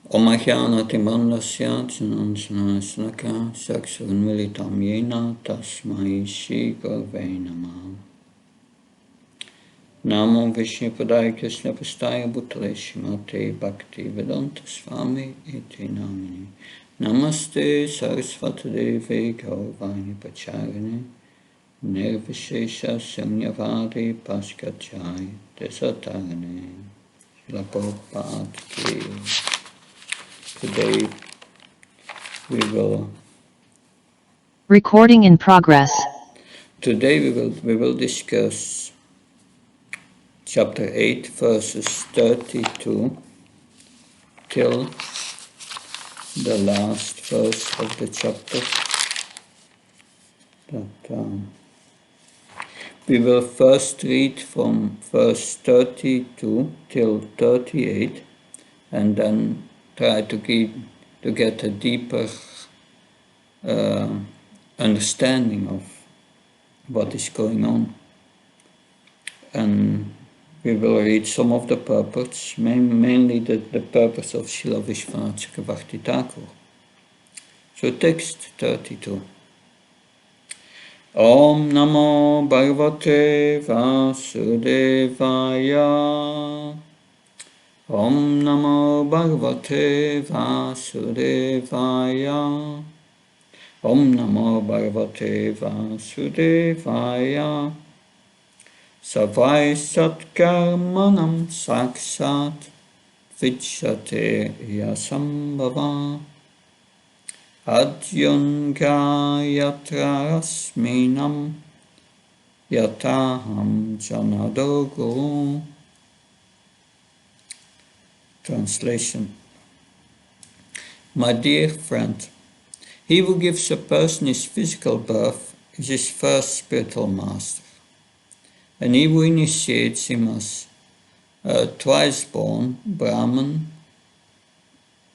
Omahyanatimanlasya Janansanaka Saksurunmilitam Yena Tasmai Shri Gurave Namah. Namo Vishnupadaya Krishna Pastaya Bhutale Shrimate Bhaktivedanta Swami Iti Namini. Namaste Saraswati Devi Gauravani Pacharine Nirvishesha Samyavadi Paskachai Desatarane Srila Prabhupada Ki. Today we will Recording in progress. Today we will discuss chapter 8 verses 32 till the last verse of the chapter. We will first read from verse 32 till 38 and then try to get a deeper understanding of what is going on. And we will read some of the purports, mainly the purpose of Srila Vishwanath Chakravarti Thakur. So text 32. Om Namo Bhagavate Vasudevaya. Om Namo Bhagavate Vasudevaya. Om Namo Bhagavate Vasudevaya. Savai Satkarmanam Saksat Vichyate Yasambhava Adyanga Yatra Asminam Yataham Janado Guru. Translation. My dear friend, he who gives a person his physical birth is his first spiritual master, and he who initiates him as twice born Brahman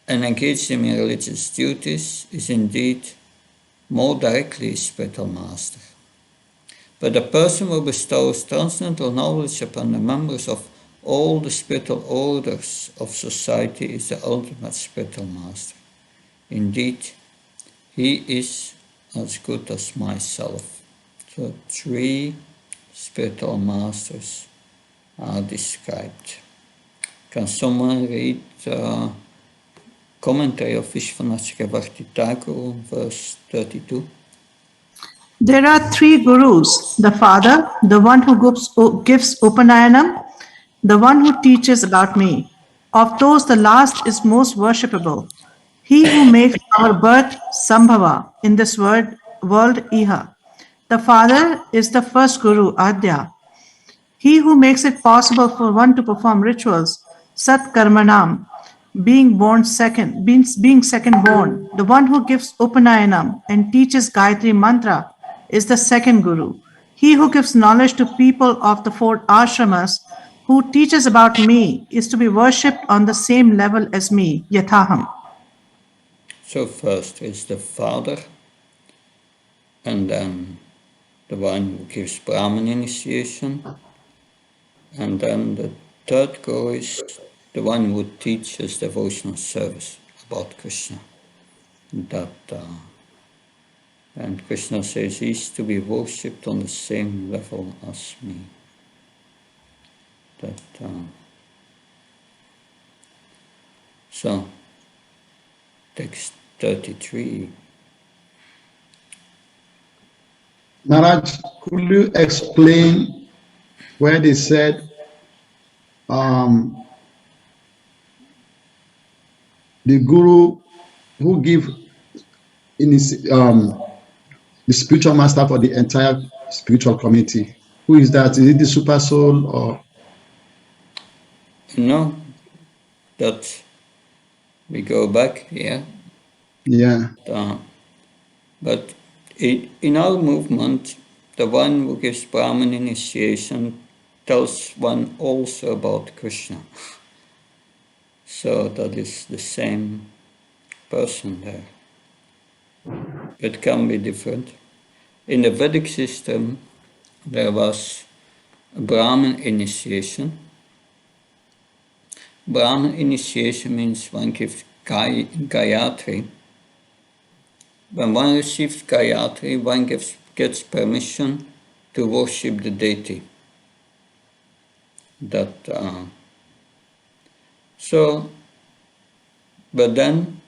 and engages him in religious duties is indeed more directly his spiritual master. But the person who bestows transcendental knowledge upon the members of all the spiritual orders of society is the ultimate spiritual master. Indeed, he is as good as myself. So 3 spiritual masters are described. Can someone read commentary of Vishwanath Chakravarti Thakur, verse 32? There are 3 gurus: the father, the one who gives Upanayanam, the one who teaches about me. Of those, the last is most worshipable. He who makes our birth Sambhava in this world Iha. The father is the first guru, Adya. He who makes it possible for one to perform rituals, Sat Karmanam, being second born. The one who gives Upanayanam and teaches Gayatri Mantra is the second guru. He who gives knowledge to people of the 4 ashramas, who teaches about me, is to be worshipped on the same level as me, Yathaham. So first is the father, and then the one who gives Brahman initiation, and then the third guru is the one who teaches devotional service about Krishna. And Krishna says he's to be worshipped on the same level as me. So, text 33. Maharaj, could you explain where they said the guru who give the spiritual master for the entire spiritual community? Who is that? Is it the super soul or? No, that we go back here. Yeah. But in our movement, the one who gives Brahman initiation tells one also about Krishna. So that is the same person there. It can be different. In the Vedic system, there was a Brahman initiation. Brahman initiation means one Gayatri. When one receives Gayatri, one gets permission to worship the deity. But then,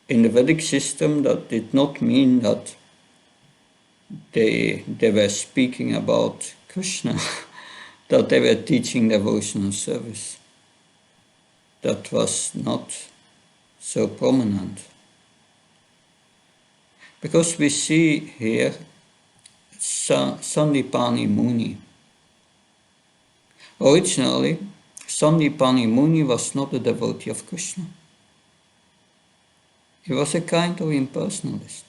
in the Vedic system, that did not mean that they were speaking about Krishna, that they were teaching devotional service. That was not so prominent. Because we see here Sandipani Muni. Originally, Sandipani Muni was not a devotee of Krishna. He was a kind of impersonalist.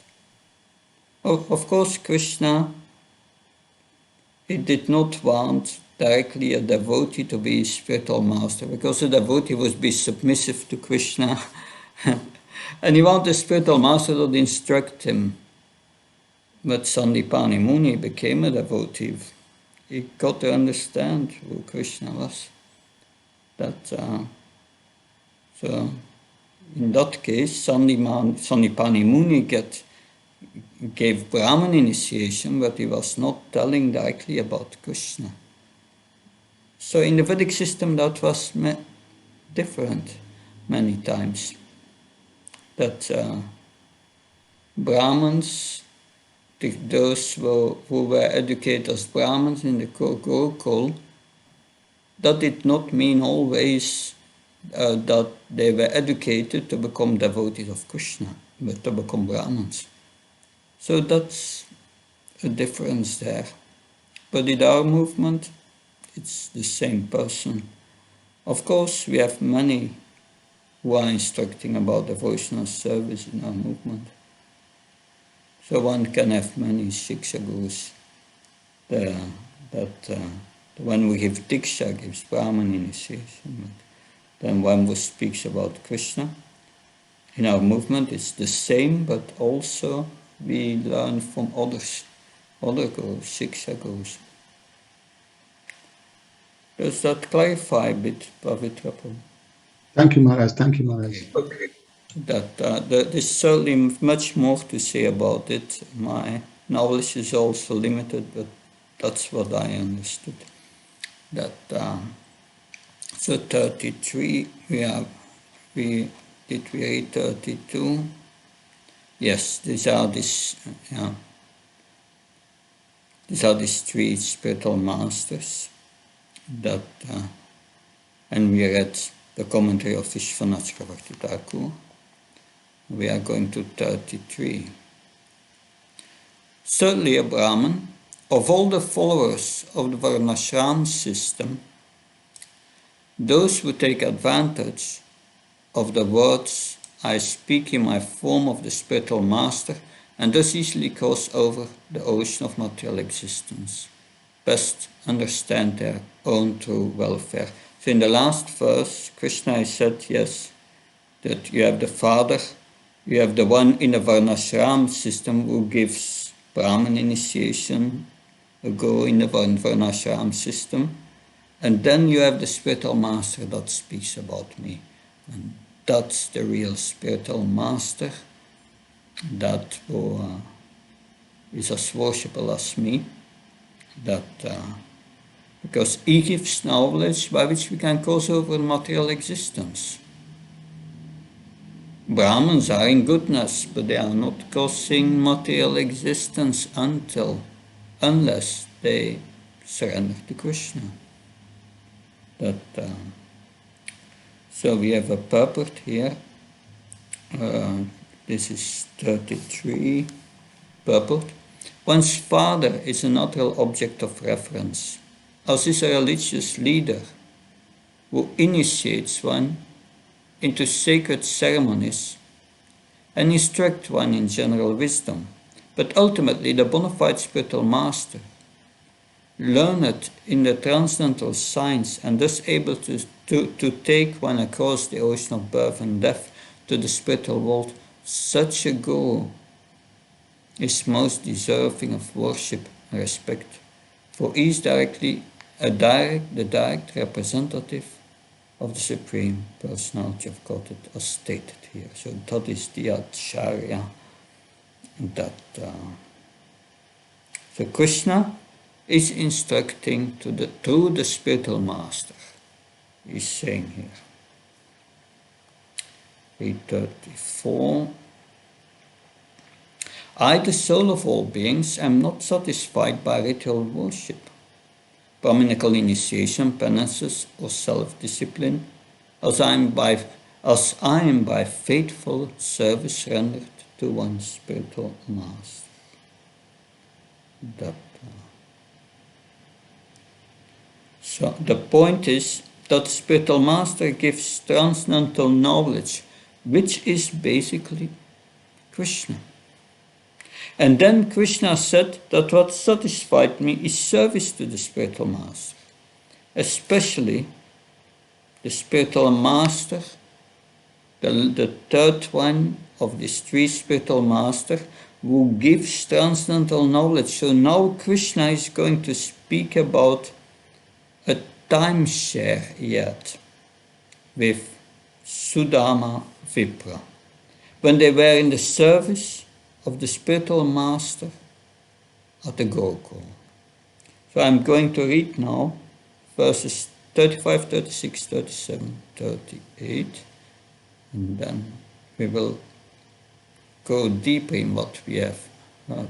Of course, Krishna, he did not want directly a devotee to be his spiritual master, because a devotee would be submissive to Krishna. And he wanted a spiritual master to instruct him. But Sandipani Muni became a devotee. He got to understand who Krishna was. So in that case, Sandipani Muni gave Brahman initiation, but he was not telling directly about Krishna. So in the Vedic system, that was different many times. That Brahmins, those who were educated as Brahmins in the Gurukul, that did not mean always that they were educated to become devotees of Krishna, but to become Brahmins. So that's a difference there. But in our movement, it's the same person. Of course, we have many who are instructing about devotional service in our movement. So one can have many Shiksha Gurus. The one who gives Diksha gives Brahman initiation. But then one who speaks about Krishna. In our movement it's the same, but also we learn from others, other Gurus, Shiksha Gurus. Does that clarify a bit, Pavitra? Thank you, Maharaj. Thank you, Maharaj. Okay. There's certainly much more to say about it. My knowledge is also limited, but that's what I understood. So 33, we read 32? Yes, these are these three spiritual masters and we read the commentary of Vishwanath Chakravarti Thakur. We are going to 33. Certainly a Brahmin, of all the followers of the Varnashram system, those who take advantage of the words I speak in my form of the spiritual master and thus easily cross over the ocean of material existence, best understand their own true welfare. So in the last verse, Krishna said, yes, that you have the father, you have the one in the Varnashram system who gives Brahman initiation, a guru in the Varnashram system, and then you have the spiritual master that speaks about me. And that's the real spiritual master, that who is as worshipable as me, because he gives knowledge by which we can cross over material existence. Brahmins are in goodness, but they are not crossing material existence unless they surrender to Krishna. So we have a purport here. This is 33 purport. One's father is a natural object of reverence, as is a religious leader who initiates one into sacred ceremonies and instructs one in general wisdom. But ultimately, the bona fide spiritual master, learned in the transcendental science and thus able to take one across the ocean of birth and death to the spiritual world, such a guru is most deserving of worship and respect, for he is the direct representative of the Supreme Personality of Godhead as stated here. So that is the Acharya. That, so Krishna is instructing through the spiritual master, he's saying here. 834. I, the soul of all beings, am not satisfied by ritual worship, Brahminical initiation, penances, or self-discipline, as I am by faithful service rendered to one spiritual master. So the point is that the spiritual master gives transcendental knowledge, which is basically Krishna. And then Krishna said that what satisfied me is service to the spiritual master, especially the spiritual master, the third one of these three spiritual masters, who gives transcendental knowledge. So now Krishna is going to speak about a timeshare yet with Sudama Vipra, when they were in the service of the spiritual master at the Gokul. So I'm going to read now verses 35, 36, 37, 38, and then we will go deeper in what we have heard.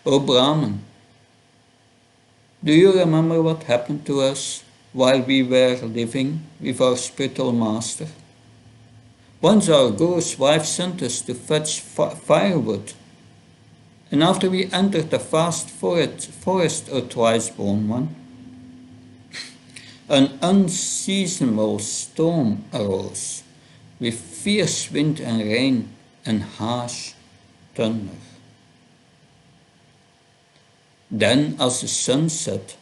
O Brahman, do you remember what happened to us while we were living with our spiritual master? Once our Guru's wife sent us to fetch firewood, and after we entered the vast forest, O twice-born one, an unseasonable storm arose, with fierce wind and rain and harsh thunder. Then, as the sun set,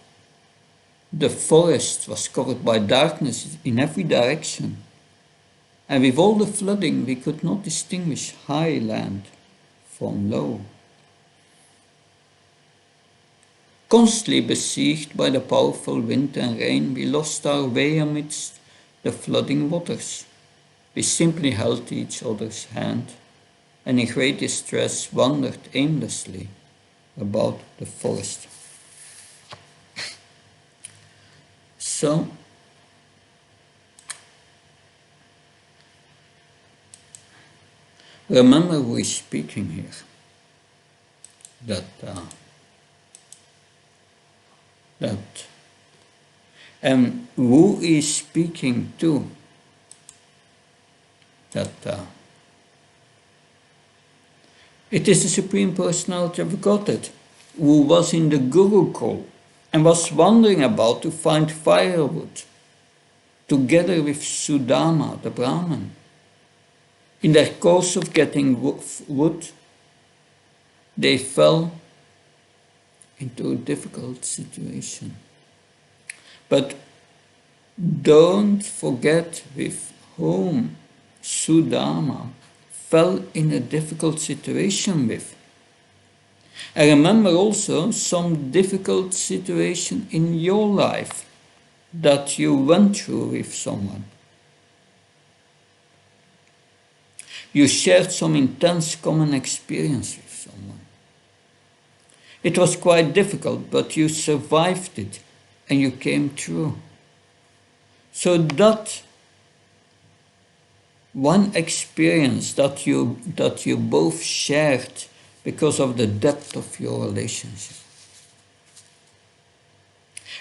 the forest was covered by darkness in every direction, and with all the flooding we could not distinguish high land from low. Constantly besieged by the powerful wind and rain, we lost our way amidst the flooding waters. We simply held each other's hand, and in great distress wandered aimlessly about the forest. So, remember who is speaking here. And who is speaking to? It is the Supreme Personality of Godhead who was in the Gurukul and was wandering about to find firewood, together with Sudama, the Brahman. In their course of getting wood, they fell into a difficult situation. But don't forget with whom Sudama fell in a difficult situation with. And remember also some difficult situation in your life that you went through with someone. You shared some intense common experience with someone. It was quite difficult, but you survived it and you came through. So that one experience that you both shared because of the depth of your relationship.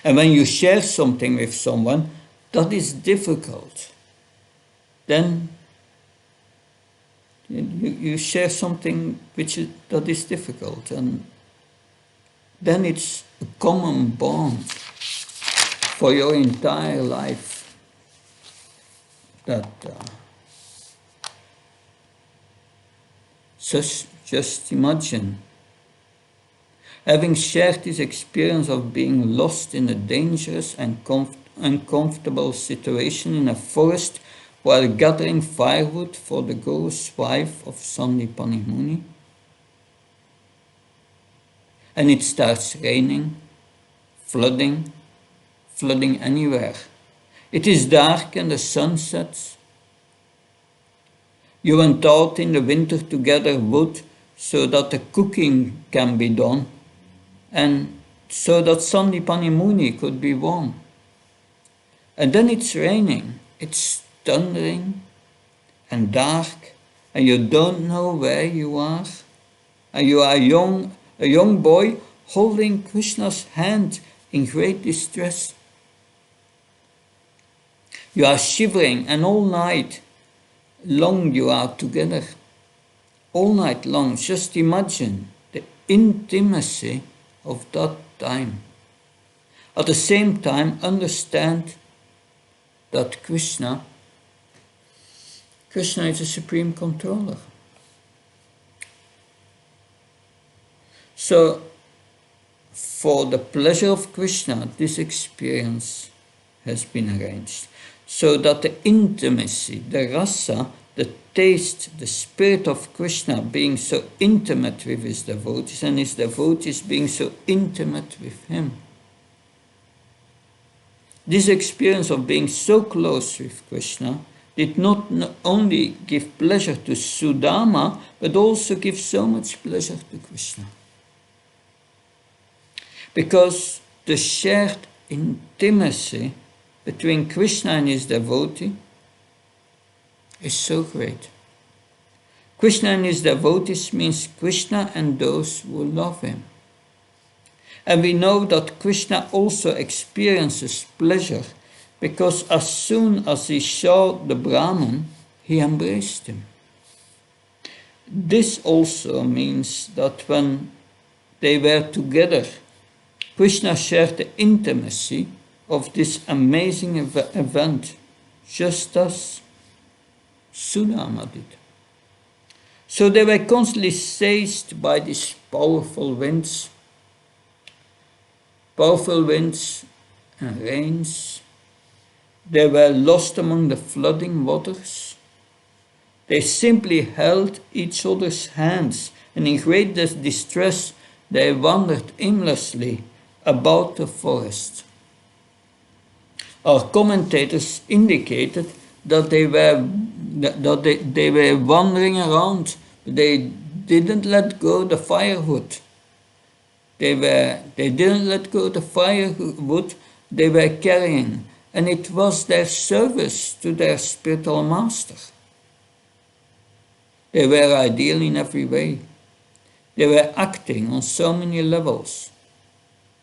And when you share something with someone that is difficult, then you share something that is difficult, and then it's a common bond for your entire life. Just imagine having shared this experience of being lost in a dangerous and uncomfortable situation in a forest while gathering firewood for the Guru's wife of Sandipani Muni. And it starts raining, flooding flooding anywhere. It is dark and the sun sets. You went out in the winter to gather wood so that the cooking can be done and so that Sandipanimuni could be warm. And then it's raining, it's thundering and dark, and you don't know where you are. And you are a young boy holding Krishna's hand in great distress. You are shivering, and all night long you are together. All night long, just imagine the intimacy of that time. At the same time, understand that Krishna is the supreme controller. So, for the pleasure of Krishna, this experience has been arranged, so that the intimacy, the rasa, the taste, the spirit of Krishna being so intimate with his devotees, and his devotees being so intimate with him. This experience of being so close with Krishna did not only give pleasure to Sudama, but also give so much pleasure to Krishna. Because the shared intimacy between Krishna and his devotee is so great. Krishna and his devotees means Krishna and those who love him. And we know that Krishna also experiences pleasure because as soon as he saw the Brahman, he embraced him. This also means that when they were together, Krishna shared the intimacy of this amazing event, just as Sudama did. So they were constantly seized by these powerful winds and rains. They were lost among the flooding waters. They simply held each other's hands, and in great distress they wandered aimlessly about the forest. Our commentators indicated that they were wandering around, but they didn't let go the firewood. They didn't let go the firewood they were carrying, and it was their service to their spiritual master. They were ideal in every way. They were acting on so many levels,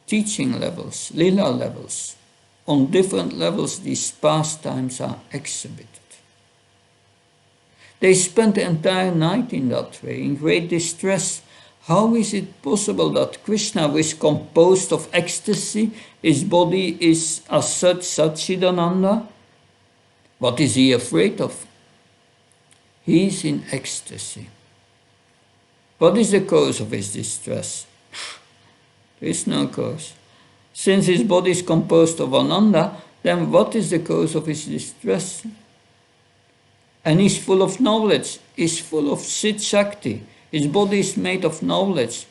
teaching levels, lila levels. On different levels, these pastimes are exhibited. They spent the entire night in that way, in great distress. How is it possible that Krishna, who is composed of ecstasy, his body is as such Satchidananda? What is he afraid of? He is in ecstasy. What is the cause of his distress? There is no cause. Since his body is composed of Ananda, then what is the cause of his distress? And he's full of knowledge, he's full of Sit Shakti. His body is made of knowledge.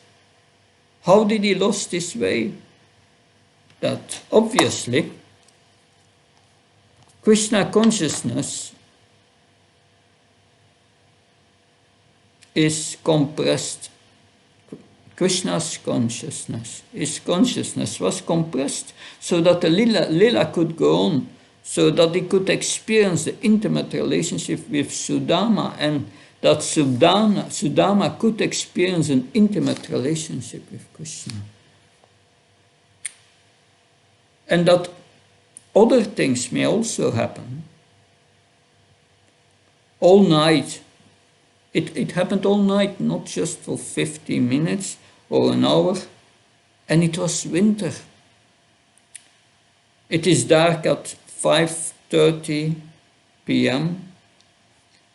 How did he lose this way? That obviously, Krishna consciousness is compressed. Krishna's consciousness, his consciousness was compressed so that the lila could go on, so that he could experience the intimate relationship with Sudama, and that Sudama could experience an intimate relationship with Krishna. And that other things may also happen. All night, it happened all night, not just for 50 minutes or an hour, and it was winter. It is dark at 5:30 p.m.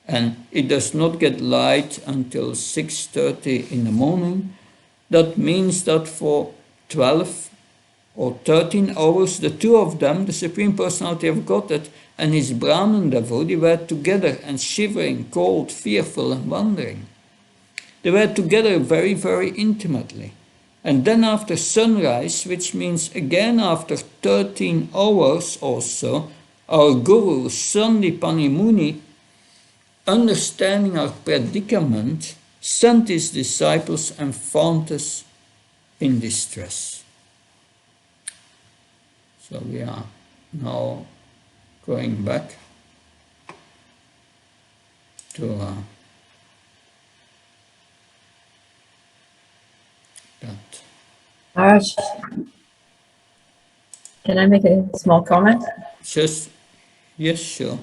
and it does not get light until 6:30 in the morning. That means that for 12 or 13 hours, the two of them, the Supreme Personality of Godhead and his Brahman devotee, were together and shivering, cold, fearful and wandering. They were together very, very intimately. And then after sunrise, which means again after 13 hours or so, our Guru, Sandipani Muni, understanding our predicament, sent his disciples and found us in distress. So we are now going back to that. Maharaj, can I make a small comment? Just, yes, sure.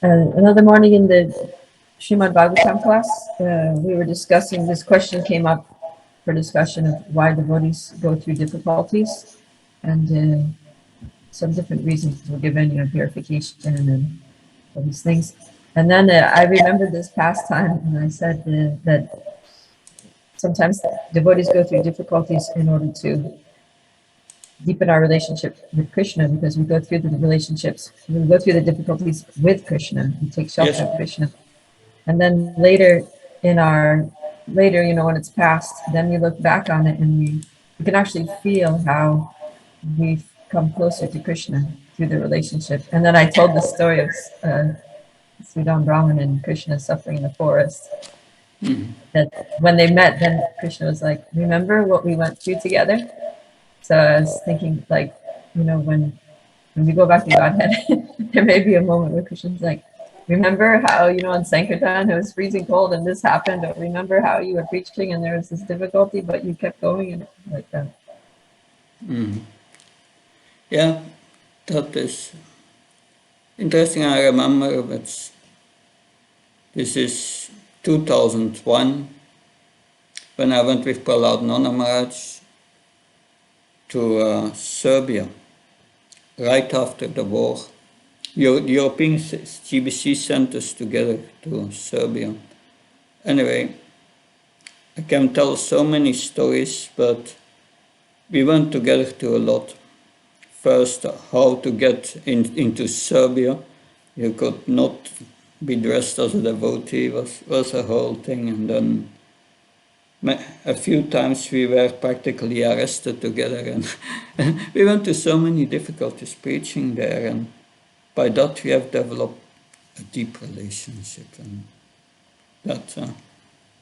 Another morning in the Srimad Bhagavatam class, we were discussing, this question came up for discussion of why devotees go through difficulties, and some different reasons were given, purification and all these things. And then I remembered this past time, and I said that sometimes devotees go through difficulties in order to deepen our relationship with Krishna, because we go through the difficulties with Krishna, we take shelter of Krishna. And then later, when it's past, then we look back on it and we can actually feel how we've come closer to Krishna through the relationship. And then I told the story of Sridham Brahman and Krishna suffering in the forest. That when they met, then Krishna was like, remember what we went through together? So I was thinking, like, when we go back to Godhead, there may be a moment where Krishna's like, remember how, on Sankirtan it was freezing cold and this happened, or remember how you were preaching and there was this difficulty, but you kept going, and like that. Yeah, that is interesting. I remember this is 2001, when I went with Prahlad Nana Maharaj to Serbia, right after the war. The European GBC sent us together to Serbia. Anyway, I can tell so many stories, but we went together to a lot. First, how to get into Serbia. You could not be dressed as a devotee, was a whole thing. And then a few times we were practically arrested together, and we went to so many difficulties preaching there, and by that we have developed a deep relationship, and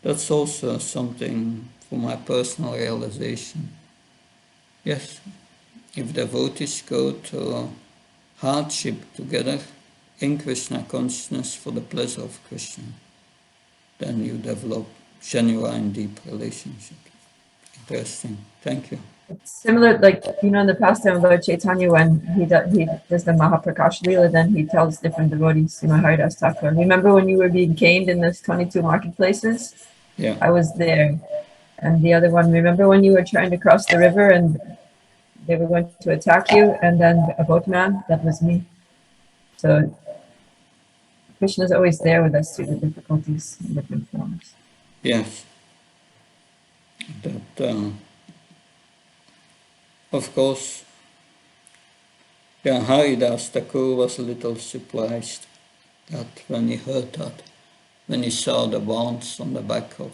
that's also something for my personal realization. Yes, if devotees go to hardship together in Krishna consciousness for the pleasure of Krishna, then you develop genuine deep relationship. Interesting. Thank you. It's similar, like, in the past time of Lord Chaitanya, when he does the Mahaprakash Leela, then he tells different devotees, Haridas Thakur, remember when you were being caned in those 22 marketplaces? Yeah. I was there. And the other one, remember when you were trying to cross the river and they were going to attack you, and then a boatman? That was me. So Krishna is always there with us through the difficulties in different forms. Yes. That, of course, Haridas Thakur was a little surprised that when he heard that, when he saw the wounds on the back of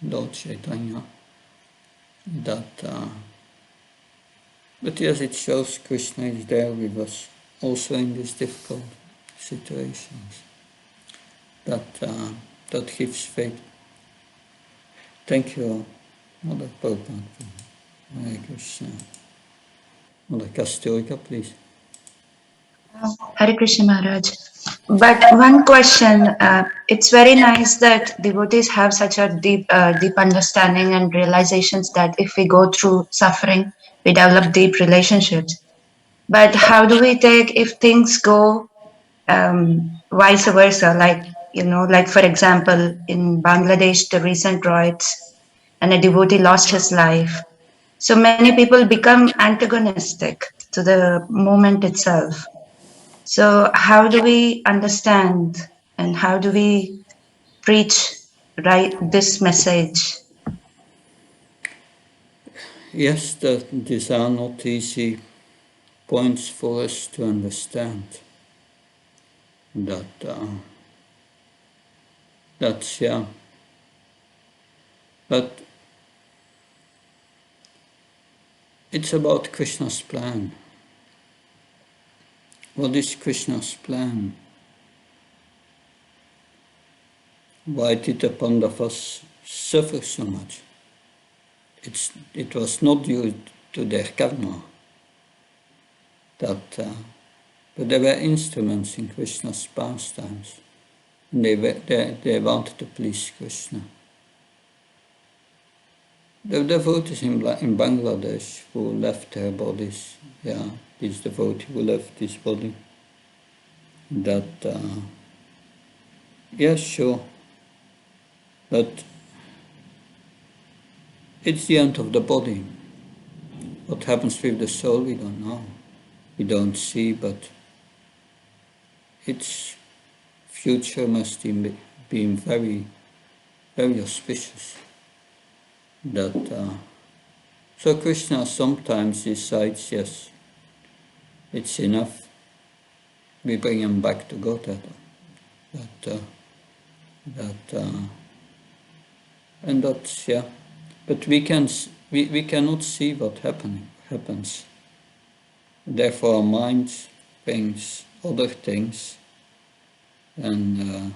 Lord Chaitanya, but yes, it shows Krishna is there with us, also in these difficult situations. That gives faith. Thank you, Mother Prabhupada. Hare Krishna. Mother Kasturika, please. Hare Krishna Maharaj. But one question, it's very nice that devotees have such a deep understanding and realizations that if we go through suffering, we develop deep relationships. But how do we take if things go vice versa? Like for example, in Bangladesh, the recent riots, and a devotee lost his life. So many people become antagonistic to the movement itself. So how do we understand and how do we preach this message? Yes, these are not easy points for us to understand. That's, yeah. But it's about Krishna's plan. What is Krishna's plan? Why did the Pandavas suffer so much? It was not due to their karma, but they were instruments in Krishna's pastimes. And they wanted to please Krishna. The devotees in Bangladesh who left their bodies, this devotee who left his body, sure, but it's the end of the body. What happens with the soul, we don't know. We don't see, but its future must be very, very auspicious. So Krishna sometimes decides, yes, it's enough. We bring him back to Godhead. And that's, but we cannot see what happens. Therefore our mind brings other things, and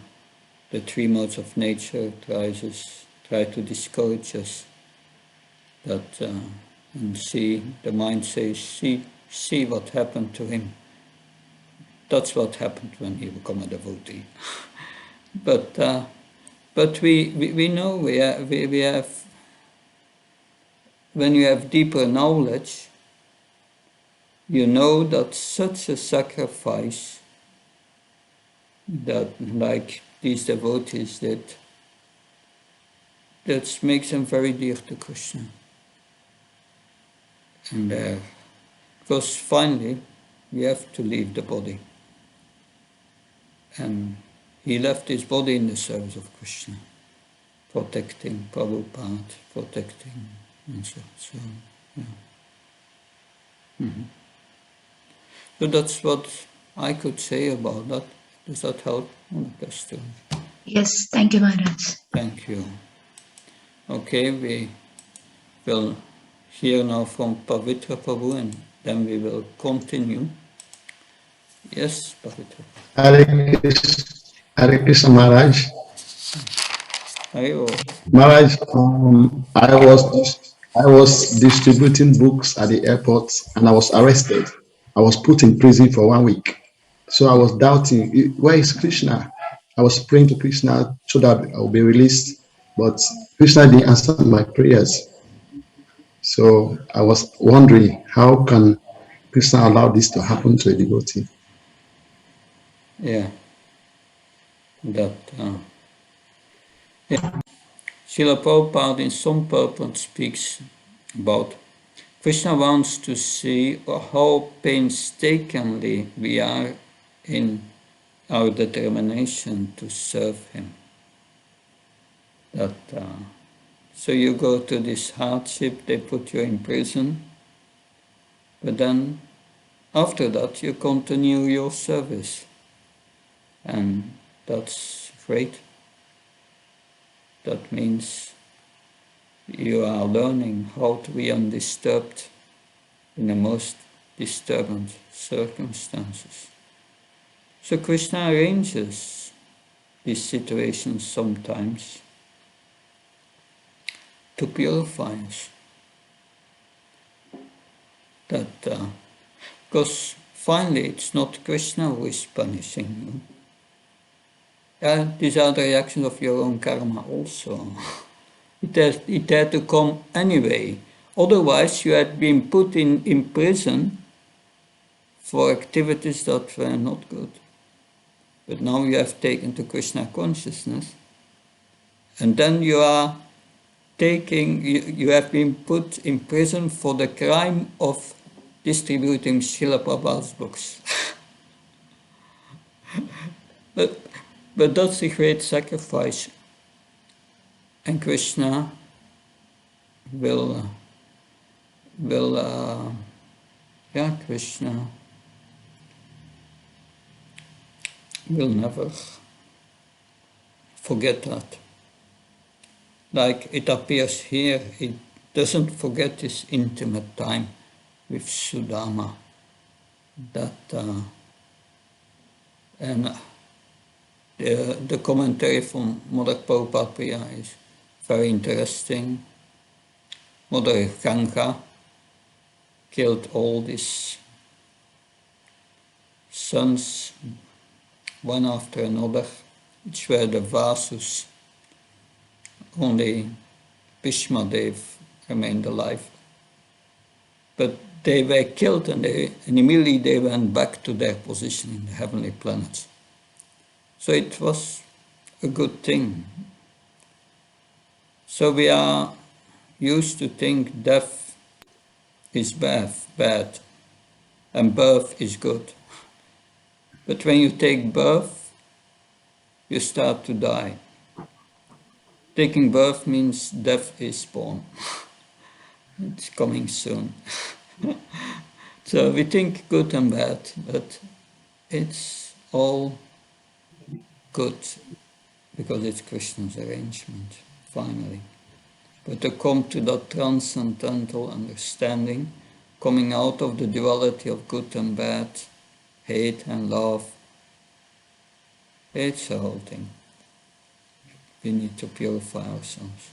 the three modes of nature try to discourage us. And the mind says, see what happened to him. That's what happened when he became a devotee. But we know we have, when you have deeper knowledge, you know that such a sacrifice that, like these devotees did, that makes them very dear to Krishna. And because finally we have to leave the body. And he left his body in the service of Krishna, protecting Prabhupada, protecting, and so yeah. Mm-hmm. So that's what I could say about that. Does that help? Yes, thank you, Maharaj. Thank you. Okay, we will hear now from Pavitra Prabhu, and then we will continue. Yes, Pavitra. Hare Krishna Maharaj. Hare Maharaj, I was distributing books at the airport and I was arrested. I was put in prison for 1 week. So I was doubting, where is Krishna? I was praying to Krishna so that I will be released, but Krishna didn't answer my prayers. So I was wondering, how can Krishna allow this to happen to a devotee? Yeah. Srila Prabhupada in some purport speaks about Krishna wants to see how painstakingly we are in our determination to serve him. So you go to this hardship, they put you in prison, but then after that you continue your service. And that's great. That means you are learning how to be undisturbed in the most disturbing circumstances. So Krishna arranges these situations sometimes to purify us. Because finally it's not Krishna who is punishing you. These are the reactions of your own karma also. It had to come anyway. Otherwise you had been put in prison for activities that were not good. But now you have taken to Krishna consciousness, and then you are you have been put in prison for the crime of distributing Srila Prabhupada's books. But that's a great sacrifice, and Krishna Krishna will never forget that. Like it appears here, he doesn't forget this intimate time with Sudama. And the commentary from Mother Prabhupada Priya is very interesting. Mother Ganga killed all these sons, one after another, which were the Vasus. Only Bhishmadev remained alive. But they were killed, and immediately they went back to their position in the heavenly planets. So it was a good thing. So we are used to think death is bad, and birth is good. But when you take birth, you start to die. Taking birth means death is born. It's coming soon. So we think good and bad, but it's all good because it's Krishna's arrangement, finally. But to come to that transcendental understanding, coming out of the duality of good and bad, hate and love, it's a whole thing. We need to purify ourselves.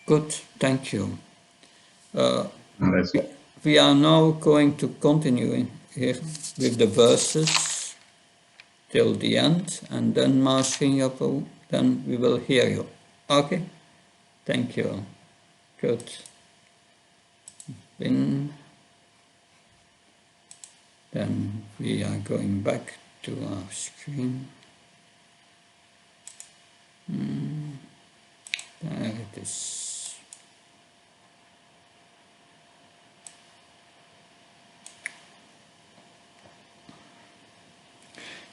Good, thank you. We are now going to continue here with the verses till the end, and then Master, then we will hear you. Okay? Thank you. Good. Then we are going back to our screen. There it is.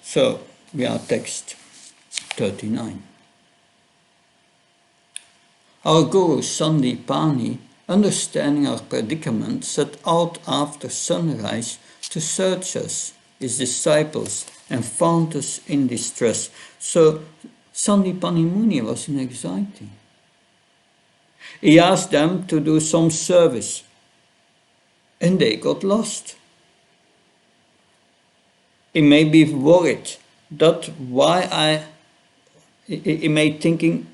So we are text 39. Our Guru Sandipani, understanding our predicament, set out after sunrise to search us, his disciples, and found us in distress. So Sandipani Muni was in anxiety. He asked them to do some service, and they got lost. He may be worried that he may thinking,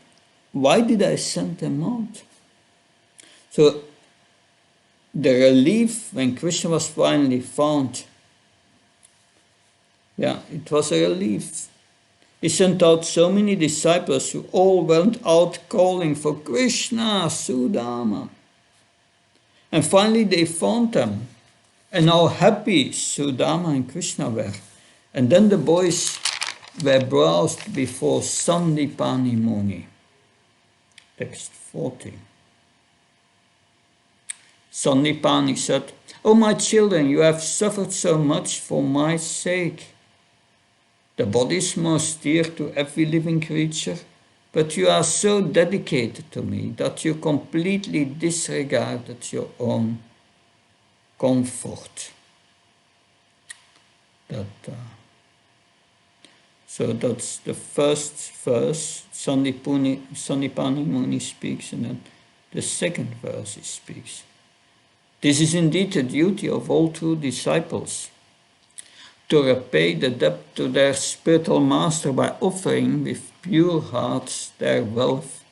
why did I send them out? So the relief when Krishna was finally found, it was a relief. He sent out so many disciples who all went out calling for Krishna, Sudama. And finally they found them. And how happy Sudama and Krishna were. And then the boys were browsed before Sandipani Muni. Text 40. Sandipani said, "Oh, my children, you have suffered so much for my sake. The body is most dear to every living creature, but you are so dedicated to me that you completely disregarded your own comfort." So that's the first verse, Sandipani Muni speaks, and then the second verse he speaks. This is indeed the duty of all true disciples, to repay the debt to their spiritual master by offering with pure hearts their wealth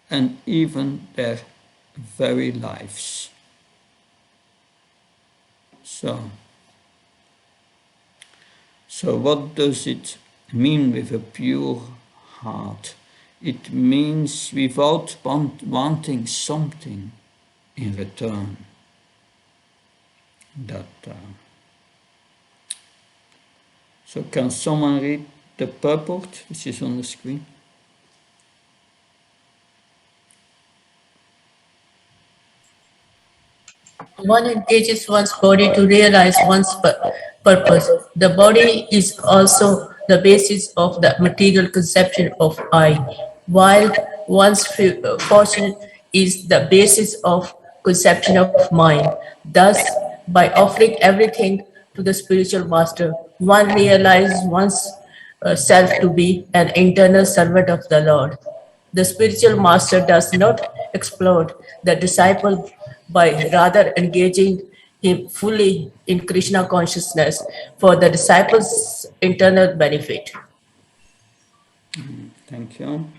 and even their very lives. So what does it mean with a pure heart? It means without wanting something in return. So can someone read the purport which is on the screen? One engages one's body to realize one's purpose. The body is also the basis of the material conception of I, while one's fortune is the basis of conception of mind. Thus, by offering everything to the spiritual master, one realizes one's self to be an internal servant of the Lord. The spiritual master does not explode the disciple by rather engaging him fully in Krishna consciousness for the disciples' internal benefit. Thank you.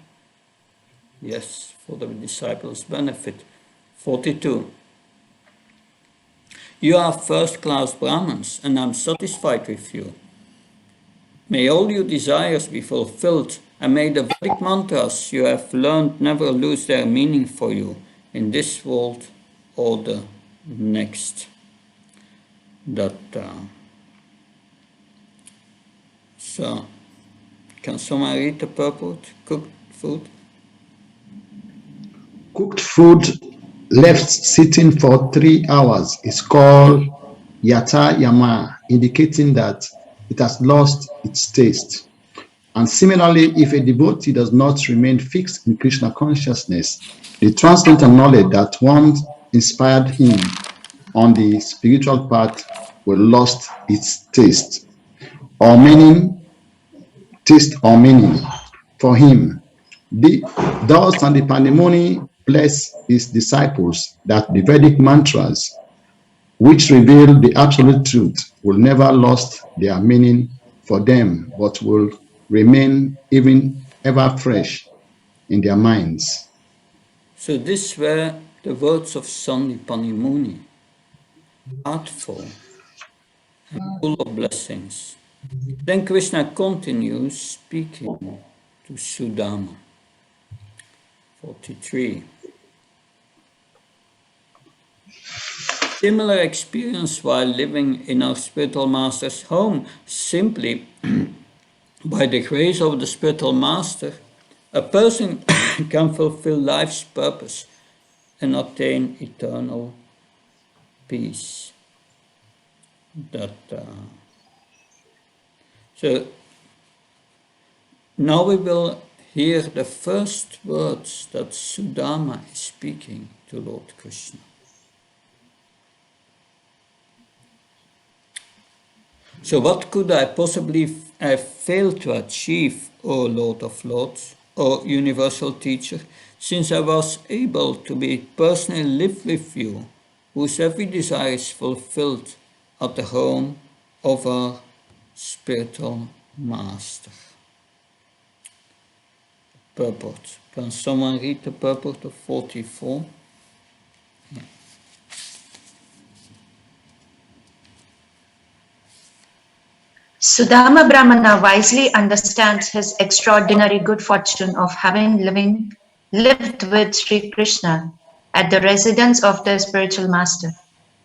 Yes, for the disciples' benefit. 42. You are first-class Brahmins, and I'm satisfied with you. May all your desires be fulfilled, and may the Vedic mantras you have learned never lose their meaning for you in this world or the next. So, can someone read the purport? Cooked food? Cooked food left sitting for 3 hours is called yata yama, indicating that it has lost its taste. And similarly, if a devotee does not remain fixed in Krishna consciousness, the transcendental knowledge that once inspired him on the spiritual path will lost its taste or meaning for him. Thus, and the pandemony bless his disciples that the Vedic mantras, which reveal the absolute truth, will never lost their meaning for them, but will remain even ever fresh in their minds. So these were the words of Sandipani Muni, artful and full of blessings. Then Krishna continues speaking to Sudama. 43. Similar experience while living in our spiritual master's home, simply by the grace of the spiritual master, a person can fulfill life's purpose and attain eternal peace. So now we will hear the first words that Sudama is speaking to Lord Krishna. So what could I possibly have failed to achieve, O Lord of Lords, O Universal Teacher, since I was able to be personally live with you, whose every desire is fulfilled at the home of our spiritual master? Purport. Can someone read the purport of 44? Yeah. Sudama Brahmana wisely understands his extraordinary good fortune of having lived with Sri Krishna at the residence of the spiritual master.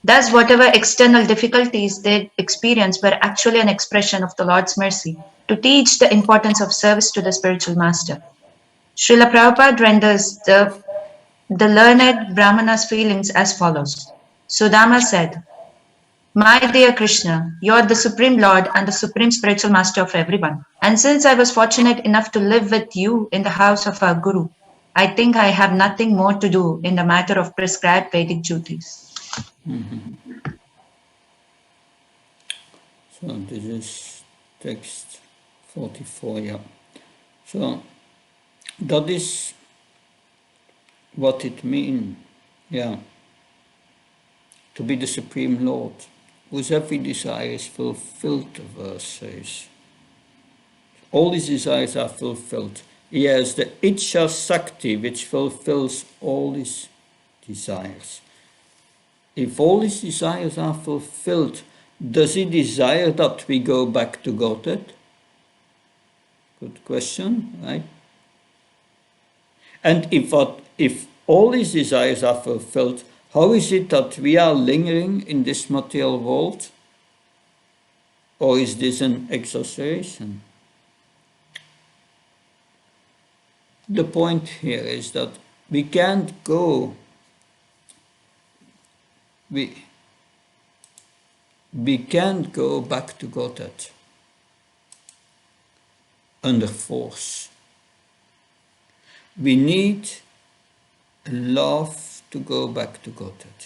Thus, whatever external difficulties they experienced were actually an expression of the Lord's mercy to teach the importance of service to the spiritual master. Srila Prabhupada renders the learned Brahmana's feelings as follows. Sudama said, "My dear Krishna, you are the Supreme Lord and the Supreme Spiritual Master of everyone. And since I was fortunate enough to live with you in the house of our Guru, I think I have nothing more to do in the matter of prescribed Vedic duties." So this is text 44, yeah. So that is what it means, yeah, to be the Supreme Lord, whose every desire is fulfilled, the verse says. All his desires are fulfilled. He has the Ichha Sakti, which fulfills all his desires. If all his desires are fulfilled, does he desire that we go back to Godhead? Good question, right? And if all his desires are fulfilled, how is it that we are lingering in this material world? Or is this an exaggeration? The point here is that we can't go, we can't go back to Godhead under force. We need love to go back to Godhead.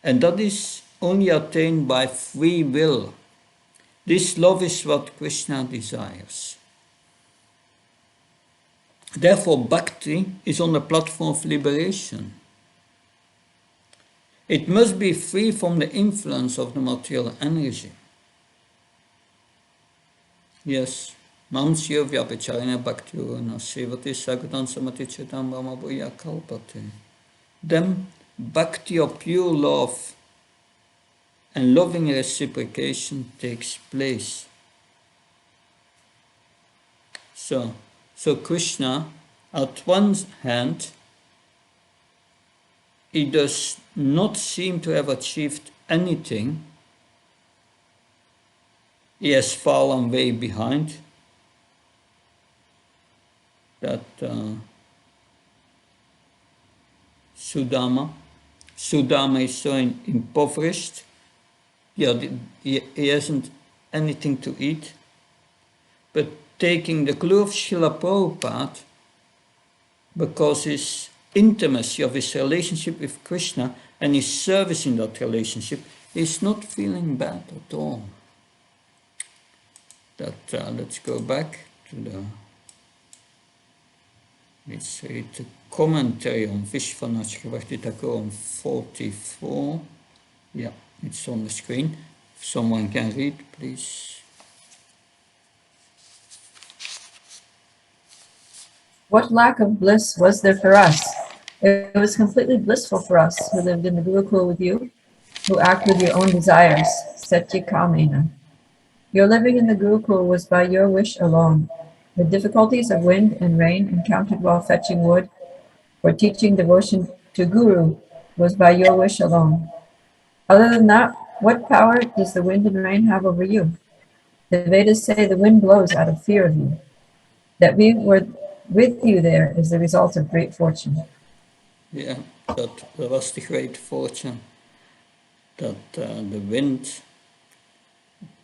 And that is only attained by free will. This love is what Krishna desires. Therefore, bhakti is on the platform of liberation. It must be free from the influence of the material energy. Yes. Mamsya vyapacharina bhaktiruna sivati sagutan samati chitam brahmabhuya kalpate. Then bhakti of pure love and loving reciprocation takes place. So Krishna, at one hand, he does not seem to have achieved anything. He has fallen way behind. That Sudama is so impoverished. He hasn't anything to eat. But taking the clue of Srila Prabhupada, because his intimacy of his relationship with Krishna and his service in that relationship, he's not feeling bad at all. Let's go back to let's read the commentary on Vishwanath Chakravarti Thakur on 44. Yeah, it's on the screen. If someone can read, please. What lack of bliss was there for us? It was completely blissful for us who lived in the Gurukul with you, who act with your own desires, Satya Kamena. Your living in the Gurukul was by your wish alone. The difficulties of wind and rain encountered while fetching wood for teaching devotion to Guru was by your wish alone. Other than that, what power does the wind and rain have over you? The Vedas say the wind blows out of fear of you. That we were with you there is the result of great fortune. Yeah, that was the great fortune. That the wind,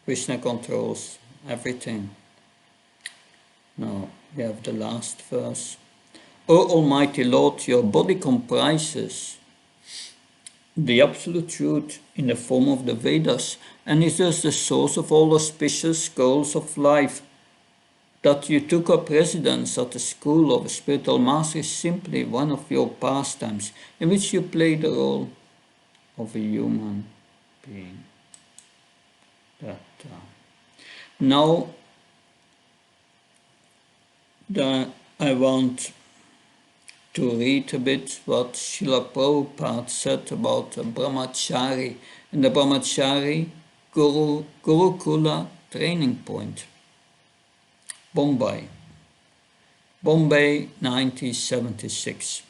Krishna controls everything. Now we have the last verse. O Almighty Lord, your body comprises the absolute truth in the form of the Vedas and is thus the source of all auspicious goals of life. That you took up residence at the school of a spiritual master is simply one of your pastimes in which you play the role of a human being. Now, I want to read a bit what Srila Prabhupada said about the Brahmachari and the Brahmachari Gurukula training point. Bombay, 1976.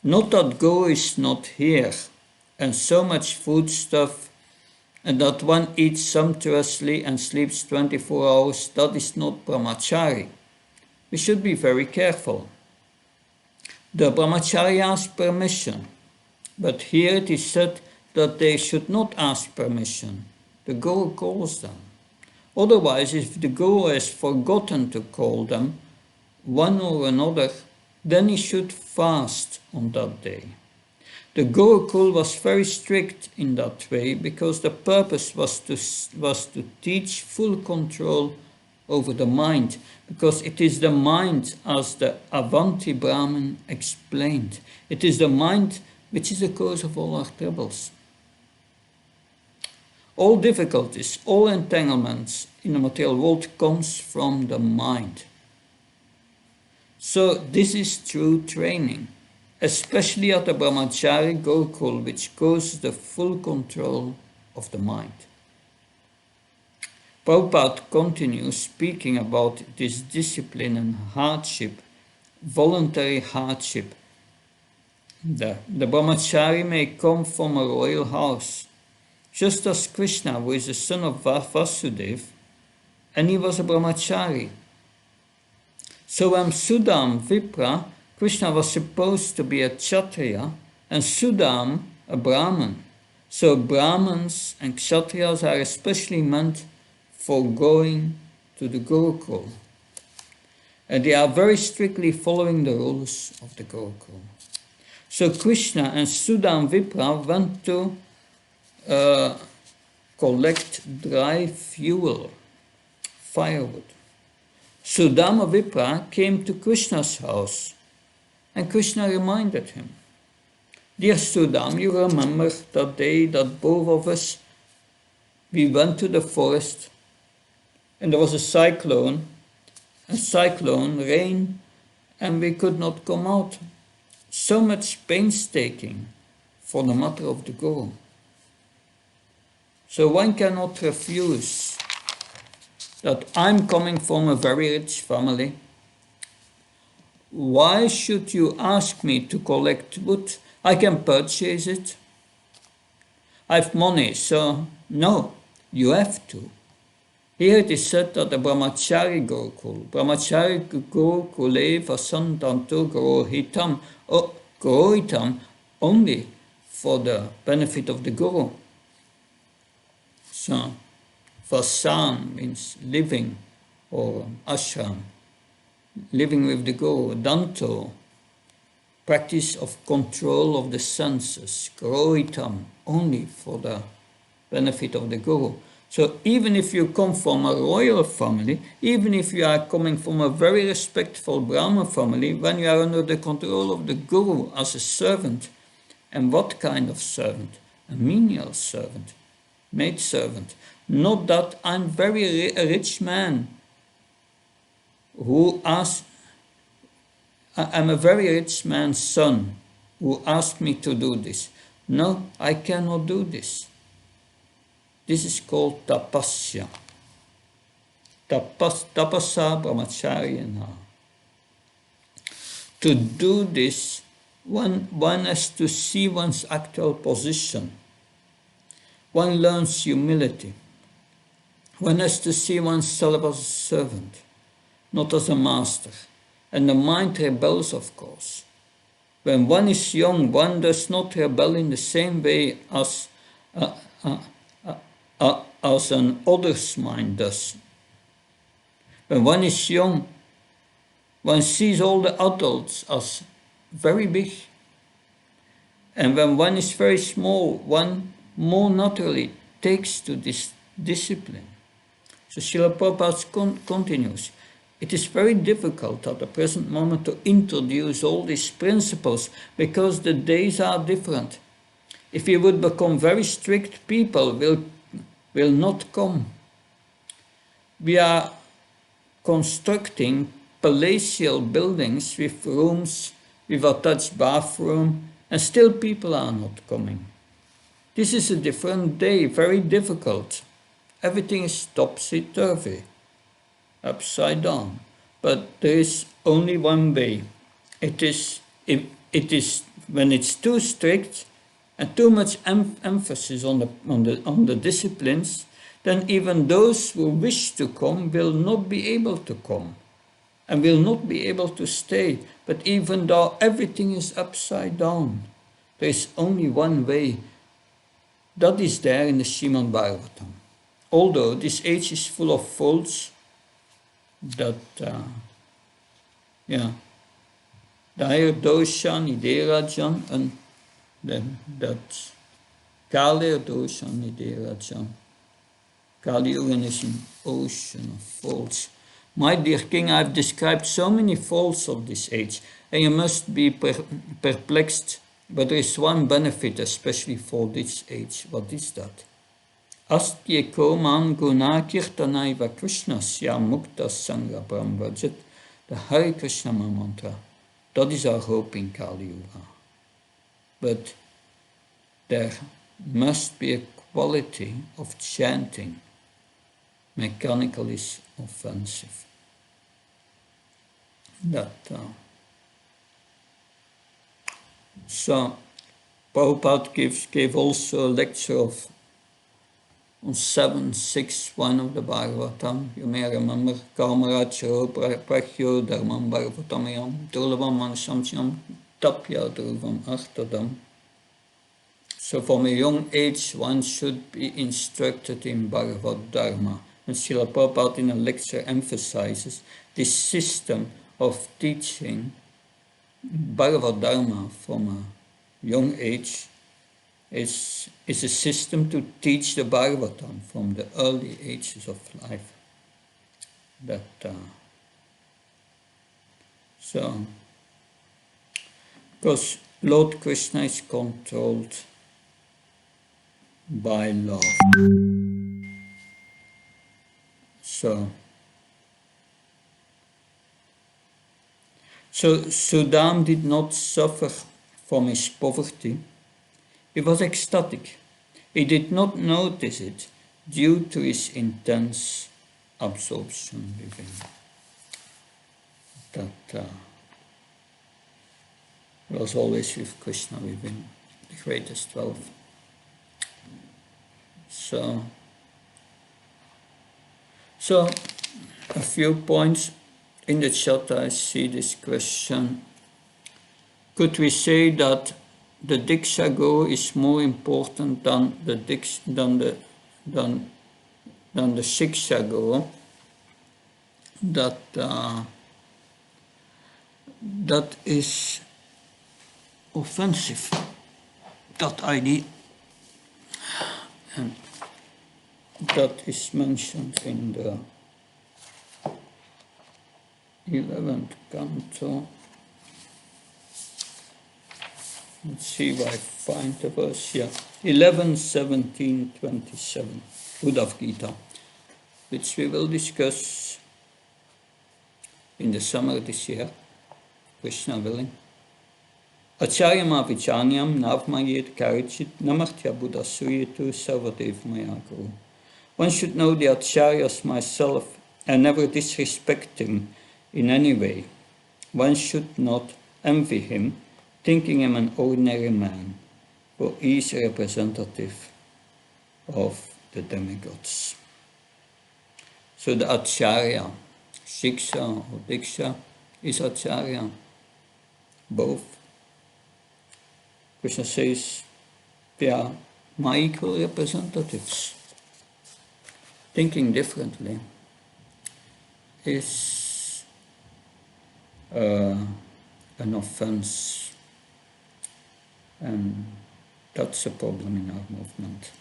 Not that Guru is not here, and so much foodstuff, and that one eats sumptuously and sleeps 24 hours, that is not Brahmachari. We should be very careful. The Brahmachari ask permission, but here it is said that they should not ask permission. The Guru calls them. Otherwise, if the Guru has forgotten to call them, one or another, then he should fast on that day. The Gurukul was very strict in that way because the purpose was to teach full control over the mind, because it is the mind, as the Avanti Brahmin explained, it is the mind which is the cause of all our troubles. All difficulties, all entanglements in the material world comes from the mind. So this is true training, especially at the Brahmachari Gurukul, which causes the full control of the mind. Prabhupada continues speaking about this discipline and hardship, voluntary hardship. The Brahmachari may come from a royal house, just as Krishna, who is the son of Vasudeva, and he was a Brahmachari. So when Sudam Vipra, Krishna was supposed to be a Kshatriya, and Sudam a Brahman. So Brahmans and Kshatriyas are especially meant for going to the Gurukul. And they are very strictly following the rules of the Gurukul. So Krishna and Sudam Vipra went to collect dry fuel, firewood. Sudama Vipra came to Krishna's house, and Krishna reminded him, Dear Sudam, you remember that day that both of us, we went to the forest and there was a cyclone, rain, and we could not come out. So much painstaking for the matter of the Guru. So one cannot refuse that I'm coming from a very rich family. Why should you ask me to collect wood? I can purchase it. I have money, so no, you have to. Here it is said that the Brahmachari Gurukule Vasantanto Gurohitam only for the benefit of the Guru. So, Vasan means living, or ashram, living with the Guru. Danto, practice of control of the senses. Gurohitam, only for the benefit of the Guru. So even if you come from a royal family, even if you are coming from a very respectful Brahma family, when you are under the control of the Guru as a servant, and what kind of servant? A menial servant, maid servant. Not that I'm a rich man who I'm a very rich man's son who asked me to do this. No, I cannot do this. This is called tapasya. Tapasa brahmacharyana. To do this, one has to see one's actual position. One learns humility. One has to see oneself as a servant, not as a master. And the mind rebels, of course. When one is young, one does not rebel in the same way as an other's mind does. When one is young, one sees all the adults as very big. And when one is very small, one more naturally takes to this discipline. So Srila Prabhupada continues, it is very difficult at the present moment to introduce all these principles because the days are different. If you would become very strict, people will not come. We are constructing palatial buildings with rooms, with attached bathroom, and still people are not coming. This is a different day, very difficult. Everything is topsy-turvy, upside down. But there is only one way. It is when it's too strict and too much emphasis on the disciplines, then even those who wish to come will not be able to come and will not be able to stay. But even though everything is upside down, there is only one way. That is there in the Srimad Bhagavatam. Although this age is full of faults, that Dair dosha niderajan, and then that Kalir dosha niderajan. Kali Yuga is an ocean of faults. My dear king, I've described so many faults of this age, and you must be perplexed. But there is one benefit, especially for this age. What is that? Astye koman guna kirtanaiva Krishna sya mukta sangha brahmvajat. The Hare Krishna mantra. That is our hope in Kali Yuga. But there must be a quality of chanting. Mechanical is offensive. So Prabhupada gave also a lecture on 7.6.1 of the Bhagavatam. You may remember, Kamaracharo Prachyo Dharmam Bhagavatamayam Durlavam Manashamchyam Tapya Durvam Artadam. So from a young age, one should be instructed in Bhagavad Dharma. And Srila Prabhupada in a lecture emphasizes this system of teaching Bhagavad Dharma from a young age is a system to teach the Bhagavatam from the early ages of life. Because Lord Krishna is controlled by love. So Sudam did not suffer from his poverty. He was ecstatic. He did not notice it due to his intense absorption within. That was always with Krishna within, the greatest 12. So a few points in the chat. I see this question. Could we say that the Diksha Guru is more important than the Shiksha Guru? That is offensive, that idea, and that is mentioned in the 11th canto. Let's see if I find the verse here. 11, 17, 27, Uddhav Gita, which we will discuss in the summer this year, Krishna willing. Acharyam avichanyam navmayet karichit namartya buddha suyetu sarvadev mayaguru. One should know the acharyas myself and never disrespect him in any way. One should not envy him, thinking him an ordinary man, for he is a representative of the demigods. So the acharya, shiksha or diksha, is acharya, both. Krishna says they are my equal representatives. Thinking differently is an offense, and that's a problem in our movement.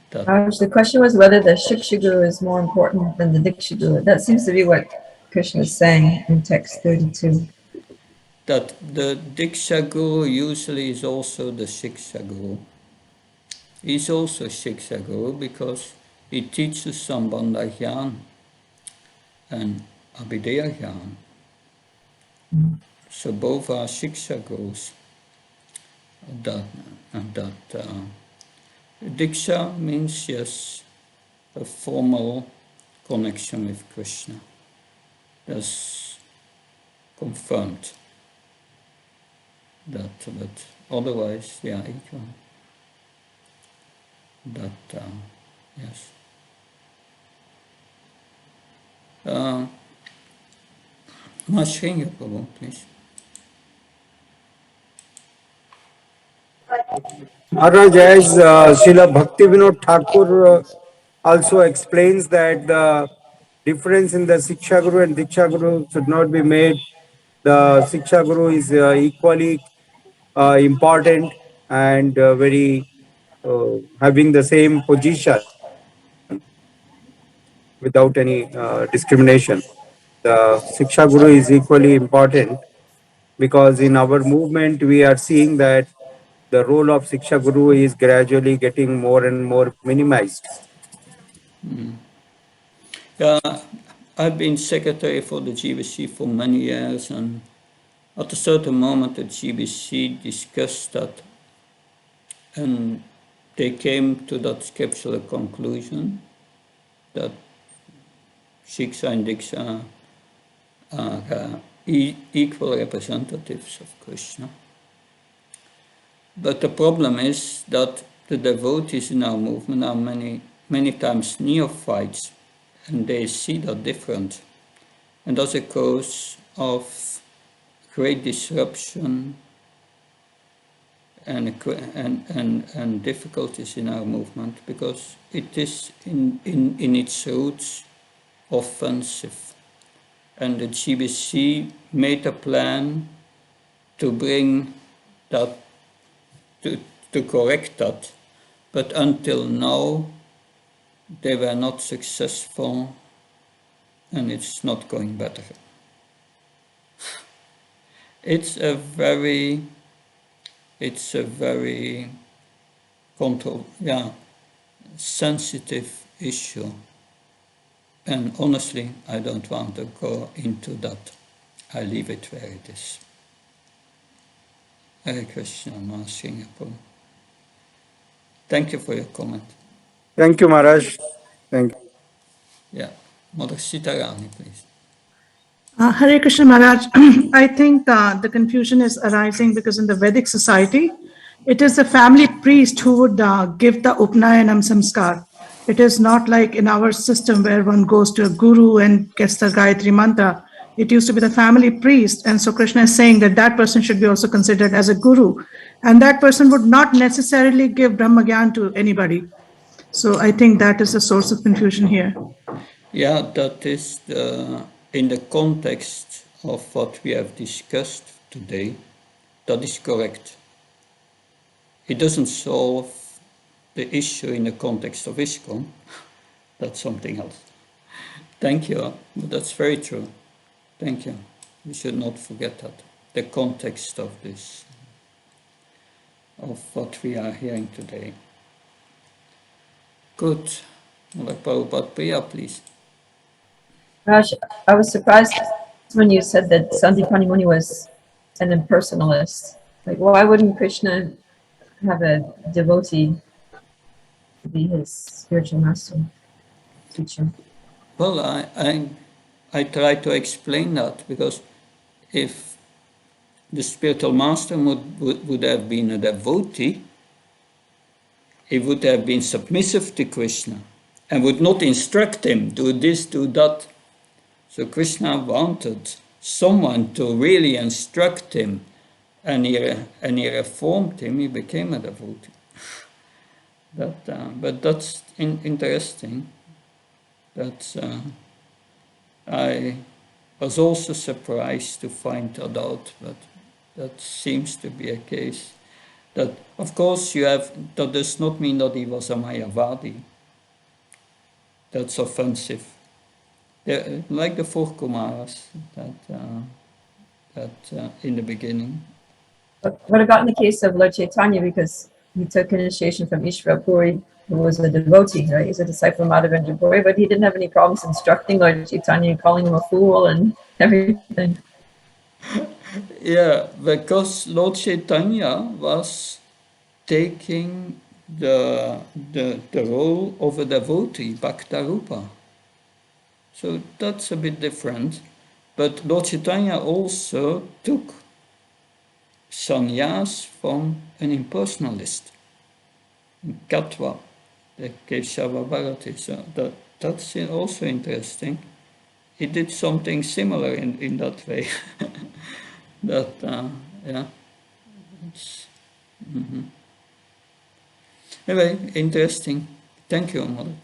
The question was whether the Shiksha Guru is more important than the Diksha Guru. That seems to be what Krishna is saying in text 32. That the Diksha Guru usually is also the Shiksha Guru. He's also Shiksha Guru because he teaches Sambandha Jnana and Abhideya Jnana. So both are Shiksha Gurus. Diksha means, yes, a formal connection with Krishna. That's confirmed. But otherwise they are equal. Yes. Mashringa Prabhu, please. Maharaj, as Srila Bhaktivedanta Thakur also explains that the difference in the Siksha Guru and Diksha Guru should not be made. The Siksha Guru is equally important and very having the same position without any discrimination. The Siksha Guru is equally important because in our movement we are seeing that the role of Siksha Guru is gradually getting more and more minimized. I've been secretary for the GBC for many years, and at a certain moment the GBC discussed that, and they came to that scriptural conclusion that Shiksha and Diksha are equal representatives of Krishna. But the problem is that the devotees in our movement are many times neophytes, and they see that different. And that's a cause of great disruption and difficulties in our movement, because it is in its roots offensive. And the GBC made a plan to bring that, to correct that, but until now they were not successful, and it's not going better. It's a very it's a very sensitive issue. And honestly, I don't want to go into that. I leave it where it is. Hare Krishna, Master Singapore. Thank you for your comment. Thank you, Maharaj. Thank you. Yeah. Mother Sitarani, please. Hare Krishna Maharaj, I think the confusion is arising because in the Vedic society, it is the family priest who would give the Upnayanam Samskar. It is not like in our system where one goes to a guru and gets the Gayatri Mantra. It used to be the family priest. And so Krishna is saying that that person should be also considered as a guru. And that person would not necessarily give Brahma Gyan to anybody. So I think that is the source of confusion here. Yeah, that is in the context of what we have discussed today. That is correct. It doesn't solve the issue in the context of ISKCON. That's something else. Thank you. But that's very true. Thank you. We should not forget that. The context of this, of what we are hearing today. Good. Mother Prabhupada Priya, please. Raj, I was surprised when you said that Sandipani Muni was an impersonalist. Like, why wouldn't Krishna have a devotee to be his spiritual master, teacher? Well, I try to explain that because if the spiritual master would have been a devotee, he would have been submissive to Krishna and would not instruct him, do this, do that. So Krishna wanted someone to really instruct him, and he reformed him, he became a devotee. But that's interesting. I was also surprised to find that out, but that seems to be a case. That, of course, that does not mean that he was a Mayavadi. That's offensive. Like the four Kumaras in the beginning. But what about in the case of Lord Chaitanya, because he took initiation from Ishvara Puri, who was a devotee, right? He's a disciple of Madhavendra Puri, but he didn't have any problems instructing Lord Chaitanya, calling him a fool and everything. Yeah, because Lord Chaitanya was taking the role of a devotee, Bhaktarupa. So that's a bit different. But Lord Chaitanya also took sannyas from an impersonalist, Katwa, the Keshava Bharati. So that's also interesting. He did something similar in that way. Anyway, interesting. Thank you, Mother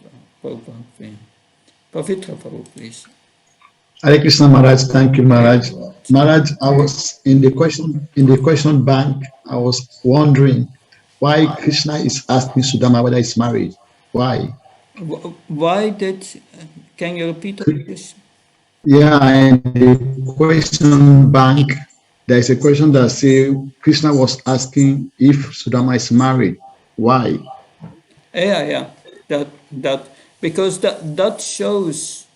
Prabhupada. Pavitra Prabhu, please. Hare Krishna Maharaj, thank you, Maharaj. Maharaj, I was in the question bank. I was wondering why Krishna is asking Sudama whether he's married. Why? Can you repeat this? Yeah, in the question bank, there's a question that says Krishna was asking if Sudama is married. Why? Yeah. Because that shows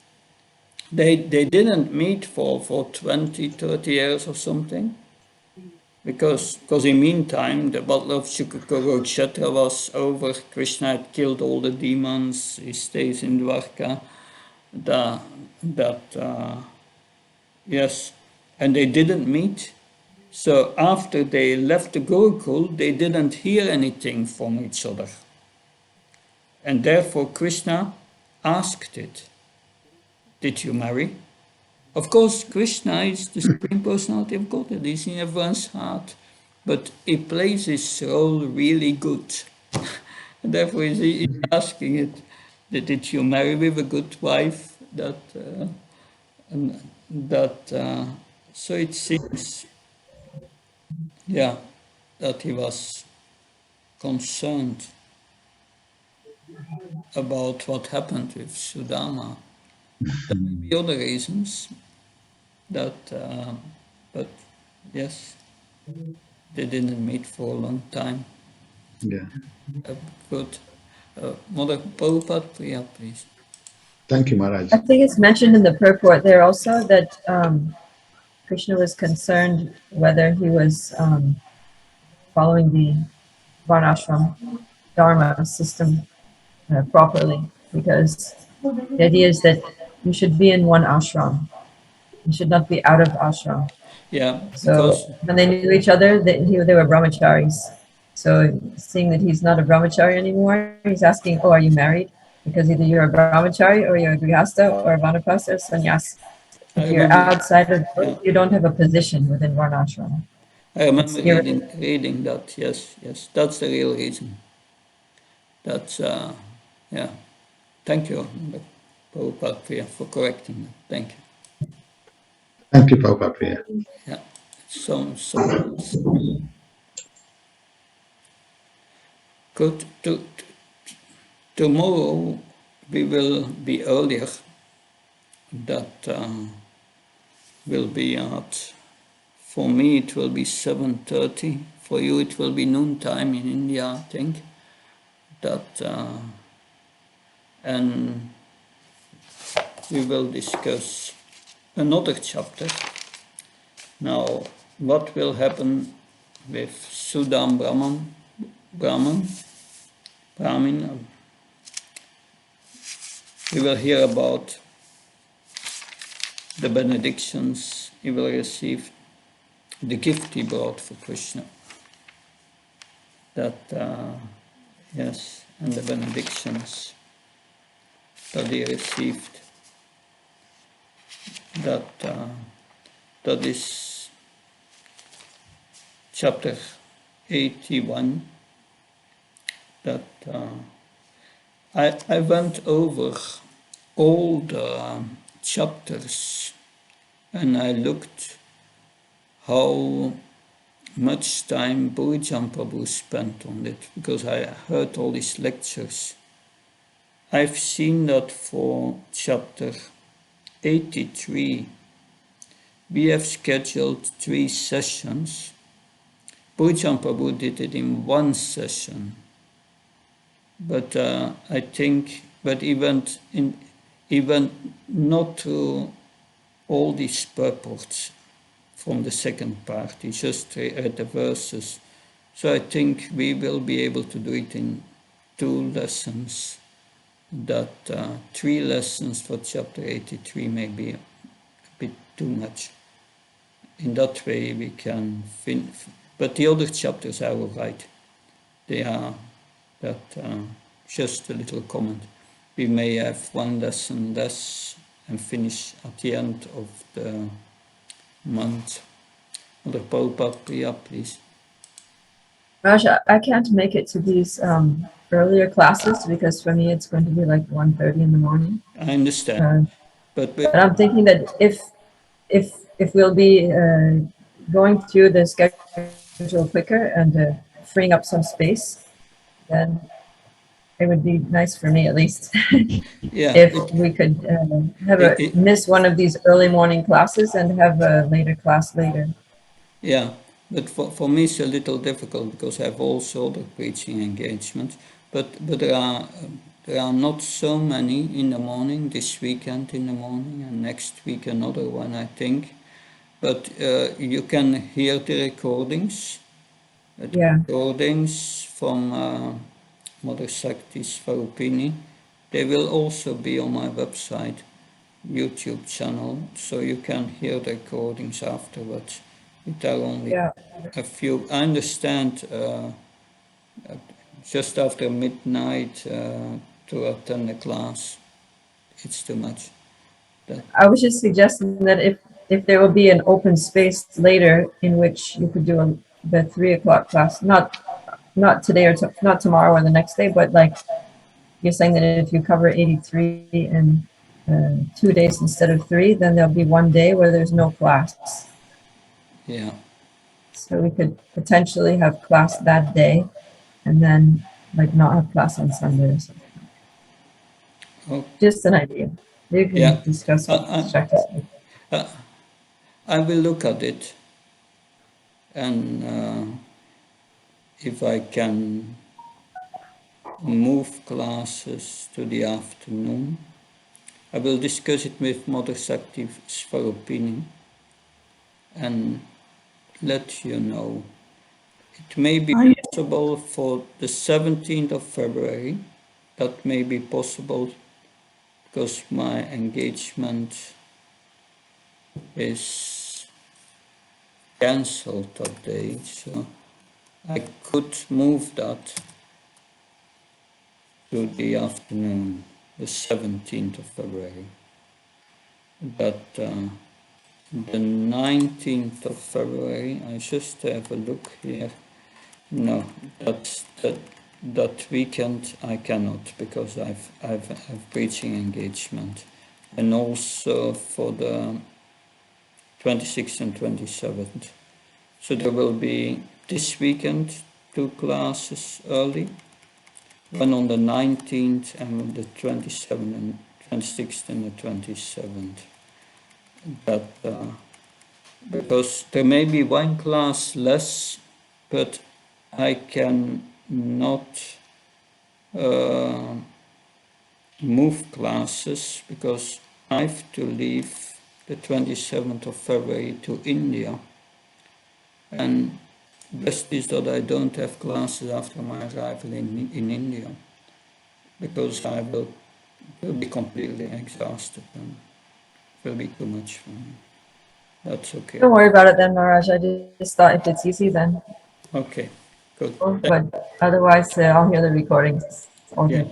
they didn't meet for 20, 30 years or something. Because in meantime, the battle of Kurukshetra was over. Krishna had killed all the demons. He stays in Dwarka. Yes, and they didn't meet. So after they left the Gurukul, they didn't hear anything from each other. And therefore Krishna asked it. Did you marry? Of course, Krishna is the Supreme Personality of Godhead. He's in everyone's heart. But he plays his role really good. And therefore he's asking it. Did you marry with a good wife? So it seems, that he was concerned about what happened with Sudama. There may be other reasons but yes. They didn't meet for a long time. Yeah. Good. Mother Prabhupada, Priya, please. Thank you, Maharaj. I think it's mentioned in the purport there also that Krishna was concerned whether he was following the varnashram dharma system properly, because the idea is that you should be in one ashram. You should not be out of ashram. Yeah, So because when they knew each other, they were brahmacharis. So seeing that he's not a brahmachari anymore, he's asking, "Oh, are you married?" Because either you're a brahmachari or you're a grihasta or a vanaprastha or sannyas. I If you're remember, outside of yeah, you don't have a position within varnashram. I remember It's reading that. Yes, yes, that's the real reason. That's yeah. Thank you, Mother Prabhupada, Priya, for correcting that. Thank you. Thank you, Prabhupada Priya. Yeah, some else. Good. Tomorrow we will be earlier. That will be at, for me it will be 7:30. For you it will be noontime in India, I think. That and we will discuss another chapter. Now, what will happen with Sudam Brahmin? We will hear about the benedictions he will receive, the gift he brought for Krishna. That, yes, and the benedictions that he received. That is chapter 81. That I went over all the chapters and I looked how much time Bhurijan Prabhu spent on it, because I heard all his lectures. I've seen that for chapter 83 we have scheduled 3 sessions. Bhurijan Prabhu did it in 1 session. But I think, but he went not through all these purports from the second part. He just read the verses. So I think we will be able to do it in 2 lessons. That 3 lessons for chapter 83 may be a bit too much. In that way we can but the other chapters are all right. They are that just a little comment. We may have 1 lesson less and finish at the end of the month. Mother Prabhupada, Priya, please. Raja, I can't make it to these earlier classes because for me it's going to be like 1:30 in the morning. I understand, but I'm thinking that if we'll be going through the schedule quicker and freeing up some space, then it would be nice for me at least yeah, if we could miss one of these early morning classes and have a later class later. yeah, but for me it's a little difficult because I have also other preaching engagements. But there are not so many in the morning. This weekend in the morning and next week another one, I think. But you can hear the recordings. Recordings from Mother Shakti Swarupini. They will also be on my website, YouTube channel, so you can hear the recordings afterwards. It are only a few. I understand just after midnight to attend the class, it's too much. I was just suggesting that if there will be an open space later in which you could do the 3 o'clock class, not today or not tomorrow or the next day, but like you're saying that if you cover 83 in 2 days instead of 3, then there'll be 1 day where there's no class. Yeah. So we could potentially have class that day and then like not have class on Sunday or something. Oh. Just an idea. You can discuss with Shakti. I will look at it. and if I can move classes to the afternoon. I will discuss it with Mother Sakti Svarupini and let you know. It may be possible for the 17th of February. That may be possible because my engagement is cancelled that day, so I could move that to the afternoon, the 17th of February. But the 19th of February, I just have a look here. No, that weekend I cannot because I've preaching engagement, and also for the 26th and 27th. So there will be this weekend 2 classes early, one on the 19th and on the 27th and 26th and the 27th. But because there may be 1 class less, but I can not move classes because I have to leave the 27th of February to India, and best is that I don't have classes after my arrival in India because I will be completely exhausted and it will be too much for me. That's okay. Don't worry about it then, Maharaj. I just thought if it's easy, then. Okay, good. But otherwise, I'll hear the recordings. Yeah,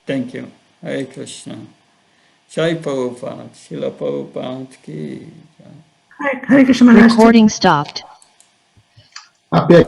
thank you. Hare Krishna. Jai Prabhupada, Srila Prabhupada ki. Hare Krishna Maharaj. Recording stopped. Happy